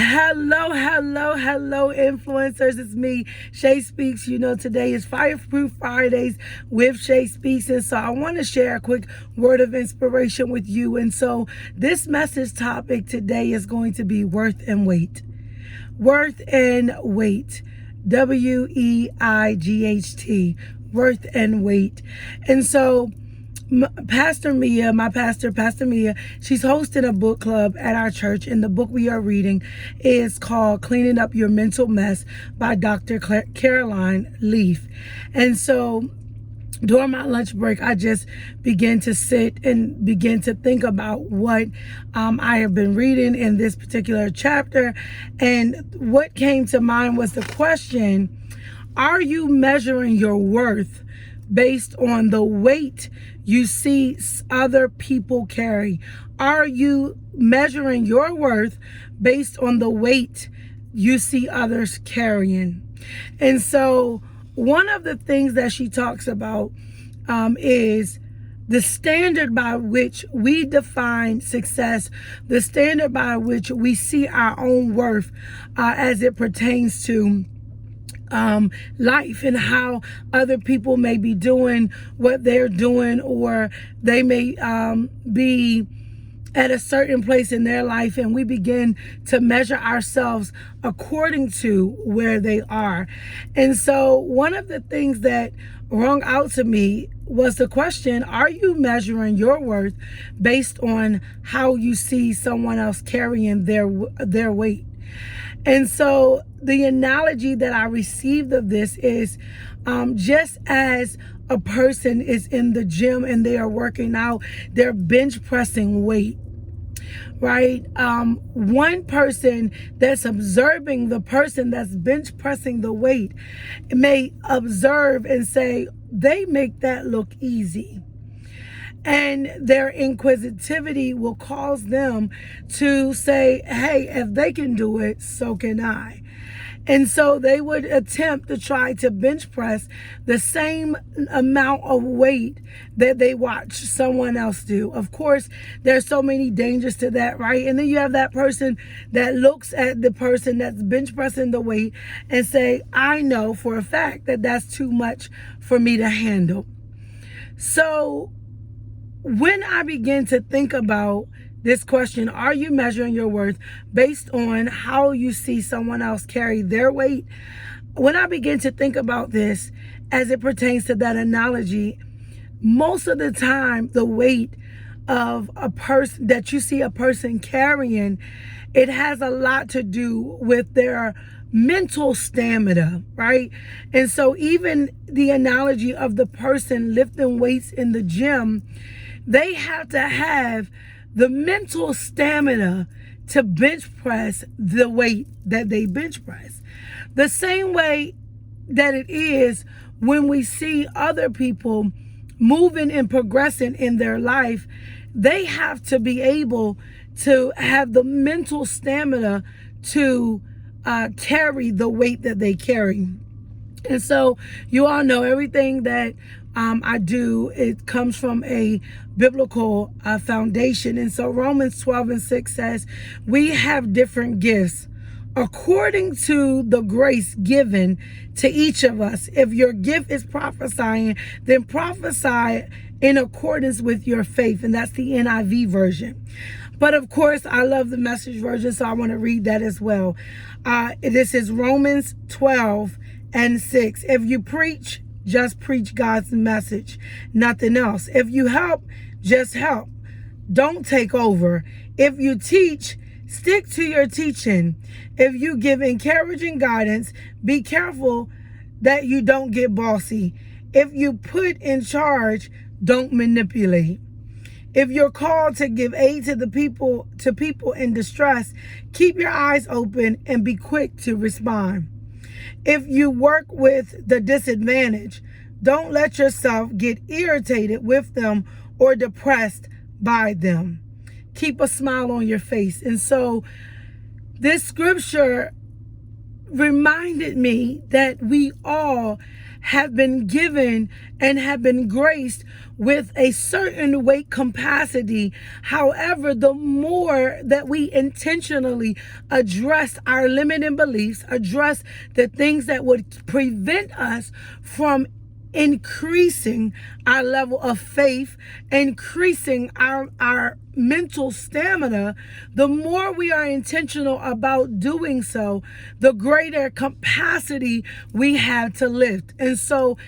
Hello, hello, hello, influencers. It's me, ShaySpeaks. You know, today is Fireproof Fridays with ShaySpeaks. And so I want to share a quick word of inspiration with you. And so this message topic today is going to be worth and weight. Worth and weight. WEIGHT. Worth and weight. And so Pastor Mia, Pastor Mia, she's hosting a book club at our church, and the book we are reading is called Cleaning Up Your Mental Mess by Dr. Caroline Leaf. And so during my lunch break, I just began to sit and begin to think about what I have been reading in this particular chapter. And what came to mind was the question, are you measuring your worth based on the weight you see other people carry? Are you measuring your worth based on the weight you see others carrying? And so one of the things that she talks about is the standard by which we define success, the standard by which we see our own worth as it pertains to life and how other people may be doing what they're doing, or they may be at a certain place in their life, and we begin to measure ourselves according to where they are. And so one of the things that rung out to me was the question, are you measuring your worth based on how you see someone else carrying their weight? And so the analogy that I received of this is just as a person is in the gym and they are working out, they're bench pressing weight, right? One person that's observing the person that's bench pressing the weight may observe and say, they make that look easy. And their inquisitivity will cause them to say, hey, if they can do it, so can I. And so they would attempt to try to bench press the same amount of weight that they watch someone else do. Of course, there's so many dangers to that, right? And then you have that person that looks at the person that's bench pressing the weight and say, I know for a fact that that's too much for me to handle. So when I begin to think about this question, are you measuring your worth based on how you see someone else carry their weight? When I begin to think about this as it pertains to that analogy, most of the time, the weight of a person that you see a person carrying, it has a lot to do with their mental stamina, right? And so even the analogy of the person lifting weights in the gym, they have to have the mental stamina to bench press the weight that they bench press. The same way that it is when we see other people moving and progressing in their life, they have to be able to have the mental stamina to carry the weight that they carry. And so you all know everything that I do, it comes from a biblical foundation. And so Romans 12:6 says, we have different gifts according to the grace given to each of us. If your gift is prophesying, then prophesy in accordance with your faith. And that's the NIV version. But of course, I love the Message version, so I want to read that as well. This is Romans 12:6. If you preach, just preach God's message, nothing else. If you help, just help. Don't take over. If you teach, stick to your teaching. If you give encouraging guidance, be careful that you don't get bossy. If you put in charge, don't manipulate. If you're called to give aid to people in distress, keep your eyes open and be quick to respond. If you work with the disadvantaged, don't let yourself get irritated with them or depressed by them. Keep a smile on your face. And so this scripture reminded me that we all have been given and have been graced with a certain weight capacity. However, the more that we intentionally address our limiting beliefs, address the things that would prevent us from increasing our level of faith, increasing our mental stamina, the more we are intentional about doing so, the greater capacity we have to lift. And so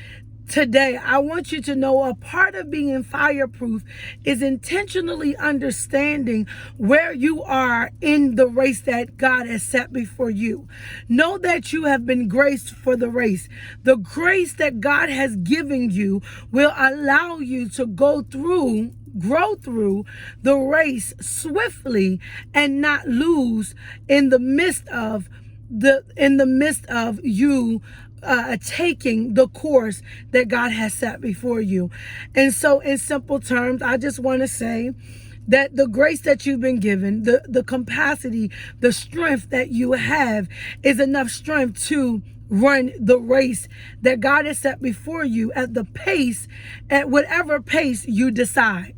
today, I want you to know a part of being fireproof is intentionally understanding where you are in the race that God has set before you. Know that you have been graced for the race. The grace that God has given you will allow you to grow through the race swiftly and not lose in the midst of you taking the course that God has set before you. And so in simple terms, I just want to say that the grace that you've been given, the capacity, the strength that you have is enough strength to run the race that God has set before you at whatever pace you decide.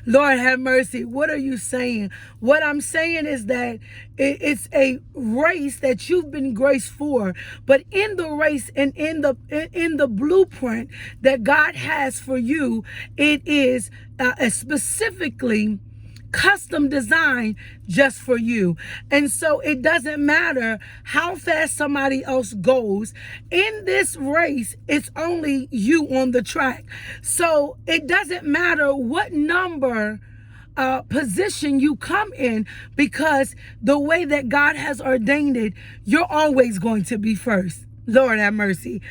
Lord have mercy. What are you saying? What I'm saying is that it's a race that you've been graced for, but in the race and in the blueprint that God has for you, it is specifically custom designed just for you. And so it doesn't matter how fast somebody else goes. In this race, it's only you on the track. So it doesn't matter what number position you come in, because the way that God has ordained it, you're always going to be first. Lord have mercy.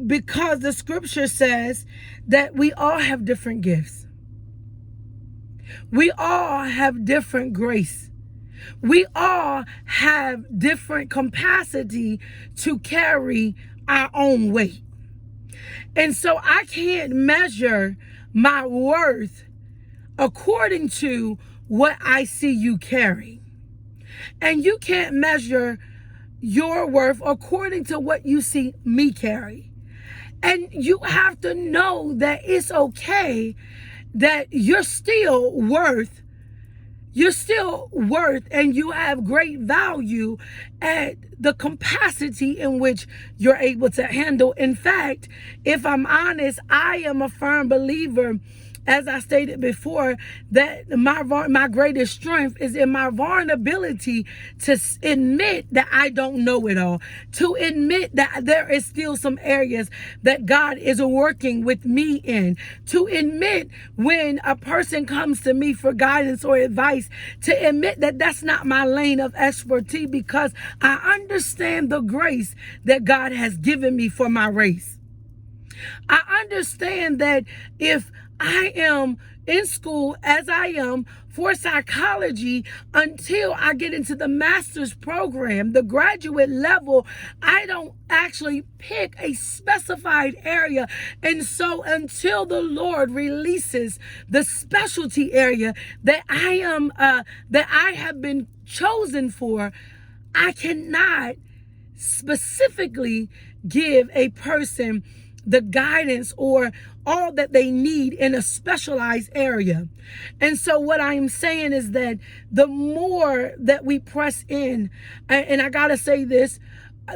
Because the scripture says that we all have different gifts. We all have different grace. We all have different capacity to carry our own weight. And so I can't measure my worth according to what I see you carry. And you can't measure your worth according to what you see me carry. And you have to know that it's okay, that you're still worth, and you have great value at the capacity in which you're able to handle. In fact, if I'm honest, I am a firm believer, as I stated before, that my greatest strength is in my vulnerability to admit that I don't know it all, to admit that there is still some areas that God is working with me in, to admit when a person comes to me for guidance or advice, to admit that that's not my lane of expertise, because I understand the grace that God has given me for my race. I understand that if I am in school, as I am, for psychology, until I get into the master's program, the graduate level, I don't actually pick a specified area. And so until the Lord releases the specialty area that I have been chosen for, I cannot specifically give a person the guidance or all that they need in a specialized area. And so what I'm saying is that the more that we press in, and I gotta say this,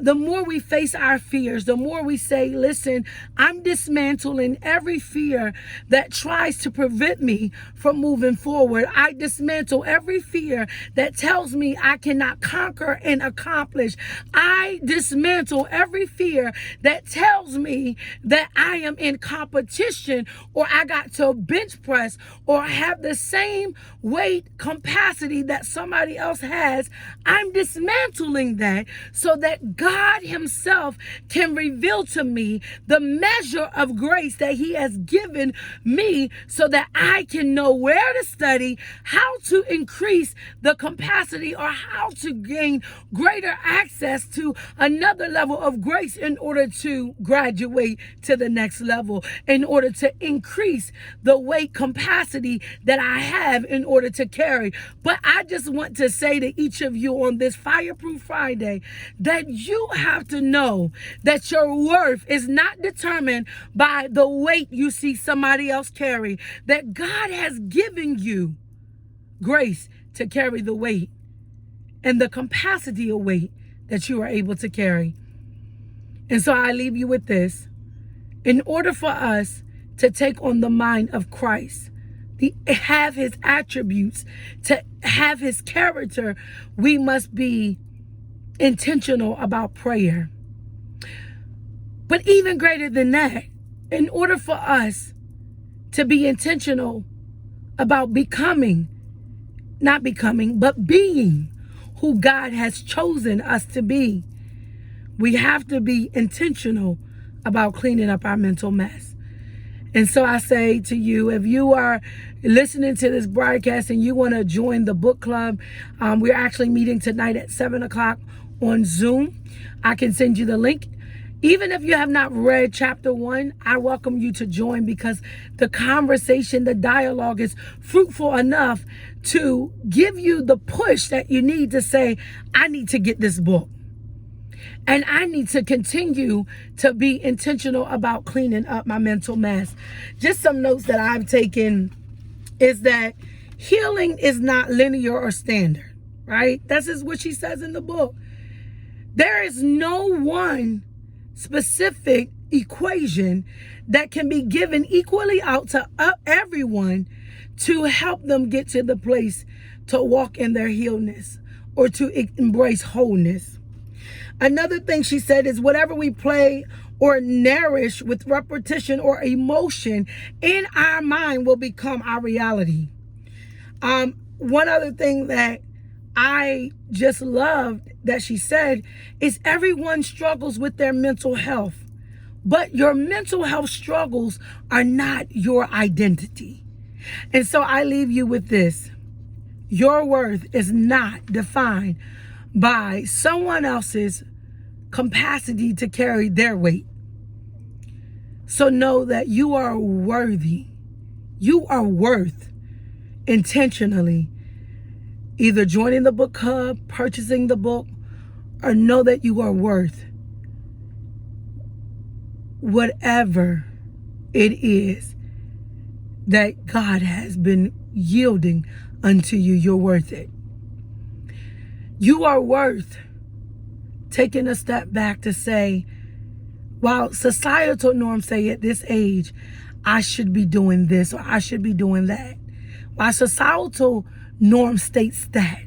the more we face our fears, the more we say, listen, I'm dismantling every fear that tries to prevent me from moving forward. I dismantle every fear that tells me I cannot conquer and accomplish. I dismantle every fear that tells me that I am in competition, or I got to bench press, or have the same weight capacity that somebody else has. I'm dismantling that so that God himself can reveal to me the measure of grace that he has given me, so that I can know where to study, how to increase the capacity, or how to gain greater access to another level of grace in order to graduate to the next level, in order to increase the weight capacity that I have in order to carry. But I just want to say to each of you on this Fireproof Friday that you have to know that your worth is not determined by the weight you see somebody else carry, that God has given you grace to carry the weight and the capacity of weight that you are able to carry. And so I leave you with this. In order for us to take on the mind of Christ, to have his attributes, to have his character, we must be intentional about prayer. But even greater than that, in order for us to be intentional about being who God has chosen us to be, we have to be intentional about cleaning up our mental mess. And so I say to you, if you are listening to this broadcast and you want to join the book club, we're actually meeting tonight at 7 o'clock on Zoom. I can send you the link. Even if you have not read chapter 1, I welcome you to join, because the conversation, the dialogue is fruitful enough to give you the push that you need to say, I need to get this book. And I need to continue to be intentional about cleaning up my mental mess. Just some notes that I've taken is that healing is not linear or standard, right? That's just what she says in the book. There is no one specific equation that can be given equally out to everyone to help them get to the place to walk in their healness or to embrace wholeness. Another thing she said is whatever we play or nourish with repetition or emotion in our mind will become our reality. One other thing that I just loved that she said is everyone struggles with their mental health, but your mental health struggles are not your identity. And so I leave you with this. Your worth is not defined by someone else's capacity to carry their weight. So know that you are worthy. You are worth intentionally either joining the book club, purchasing the book, or know that you are worth whatever it is that God has been yielding unto you. You're worth it. You are worth taking a step back to say, while societal norms say at this age, I should be doing this or I should be doing that. While societal norm states that,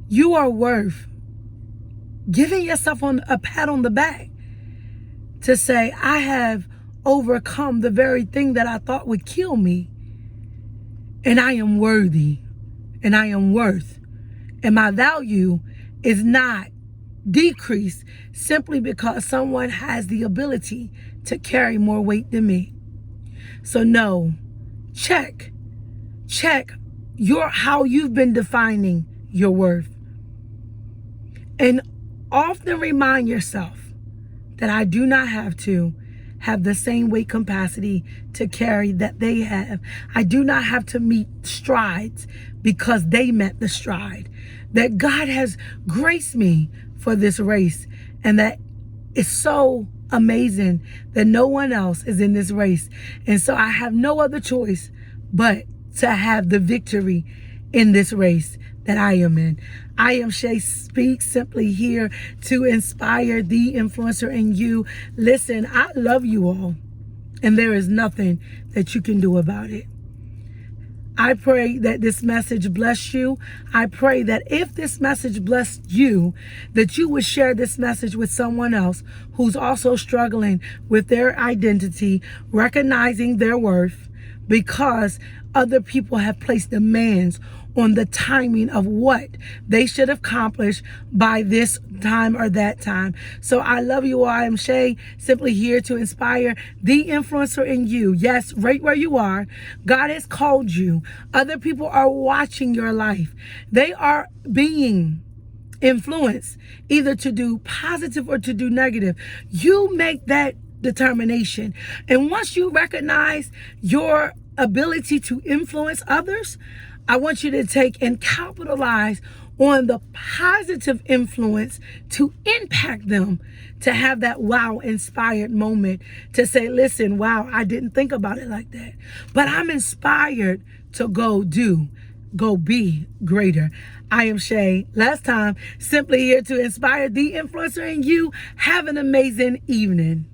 you are worth giving yourself a pat on the back to say, I have overcome the very thing that I thought would kill me. And I am worthy and I am worth. And my value is not decreased simply because someone has the ability to carry more weight than me. So no, check how you've been defining your worth. And often remind yourself that I do not have to have the same weight capacity to carry that they have. I do not have to meet strides because they met the stride. That God has graced me for this race, and that it's so amazing that no one else is in this race. And so I have no other choice but to have the victory in this race that I am in. I am ShaySpeaks, simply here to inspire the influencer in you. Listen, I love you all, and there is nothing that you can do about it. I pray that this message bless you. I pray that if this message blessed you, that you would share this message with someone else who's also struggling with their identity, recognizing their worth, because other people have placed demands on the timing of what they should accomplish by this time or that time. So I love you all. I am Shay, simply here to inspire the influencer in you. Yes, right where you are. God has called you. Other people are watching your life. They are being influenced either to do positive or to do negative. You make that determination. And once you recognize your ability to influence others, I want you to take and capitalize on the positive influence to impact them, to have that wow inspired moment, to say, listen, wow, I didn't think about it like that, but I'm inspired to go be greater. I am Shay. Last time, simply here to inspire the influencer in you. Have an amazing evening.